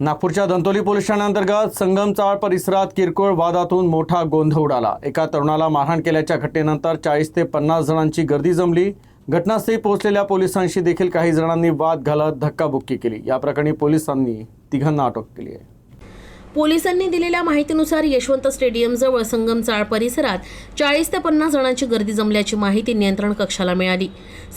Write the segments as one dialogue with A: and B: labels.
A: नागपूरच्या धंतोली पोलीस ठाण्याअंतर्गत संगमचाळ परिसरात किरकोळ वादातून मोठा गोंधळ उडाला। एका तरुणाला मारहाण केल्याच्या घटनेनंतर 40 ते 50 जणांची गर्दी जमली। घटनास्थळी पोहोचलेल्या पोलिसांशी देखील काही जणांनी वाद घालत धक्काबुक्की केली। या प्रकरणी पोलिसांनी तिघांना अटक केली आहे।
B: पोलिसांनी दिलेल्या माहितीनुसार यशवंत स्टेडियम जवळ संगमचाळ परिसरात 40 ते 50 जणांची गर्दी जमल्याची माहिती नियंत्रण कक्षाला मिळाली।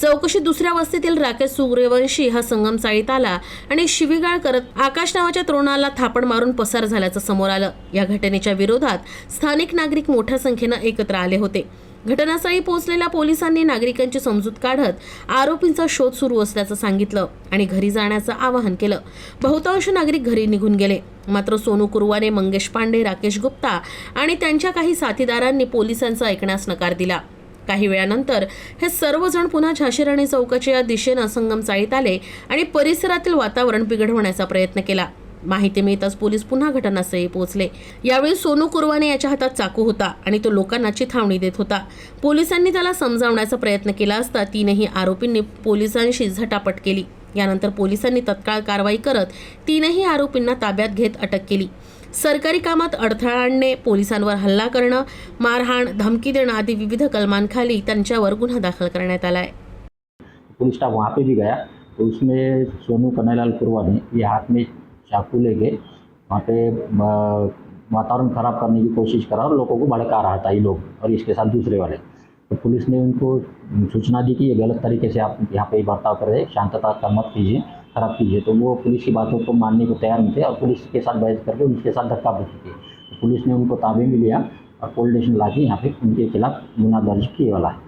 B: चौकशीत दुसऱ्या वस्तीतील राकेश सूर्यवंशी हा संगमचाळीत आला आणि शिवीगाळ करत आकाश नावाच्या तरुणाला थापड मारून पसार झाल्याचं समोर आलं। या घटनेच्या विरोधात स्थानिक नागरिक मोठ्या संख्येने एकत्र आले होते। घटनास्थळी पोहोचलेल्या पोलिसांनी नागरिकांची समजूत काढत आरोपींचा शोध सुरू असल्याचं सांगितलं आणि घरी जाण्याचं आवाहन केलं। बहुतांश नागरिक घरी निघून गेले, मात्र सोनू कुरवाने, मंगेश पांडे, राकेश गुप्ता आणि त्यांच्या काही साथीदारांनी पोलिसांचं ऐकण्यास नकार दिला। काही वेळानंतर हे सर्वजण पुन्हा झाशी राणी चौकाच्या दिशेने संगमचाळीत आले आणि परिसरातील वातावरण बिघडवण्याचा प्रयत्न केला। माहिती मिळताच पोलीस पुन्हा घटनास्थळी पोहोचले। यावेळी सोनू कुरवाने याच्या हातात चाकू होता आणि तो लोकांना चिथावणी देत होता। पोलिसांनी त्याला समजावण्याचा प्रयत्न केला असता तीनही आरोपींनी पोलिसांशी झटापट केली। यानंतर पोलिसांनी तत्काळ कारवाई करत तीनही आरोपींना ताब्यात घेत अटक केली। सरकारी कामात अडथळा आणणे, पोलिसांवर हल्ला करणं, मारहाण, धमकी देणं आदी विविध कलमांखाली त्यांच्यावर गुन्हा दाखल करण्यात आला आहे।
C: पुलिस स्टाफ वहाँ पे भी गया तो उसमें सोनू कन्हैयालाल कुरवाने ये हाथ में चाकू लेके वहाँ पे वातावरण खराब करने की कोशिश करा और लोगों को भड़का रहा था ये लोग और इसके साथ दूसरे वाले। तो पुलिस ने उनको सूचना दी कि ये गलत तरीके से आप यहाँ पे बर्ताव कर रहे हैं, शांतता का मत कीजिए, खराब कीजिए। तो वो पुलिस की बातों को मानने को तैयार नहीं थे और पुलिस के साथ बहस करके उनके साथ धक्का-मुक्की की। तो पुलिस ने उनको ताबे में लिया और पुलिस स्टेशन ला के यहाँ पे उनके खिलाफ गुना दर्ज किए वाला है।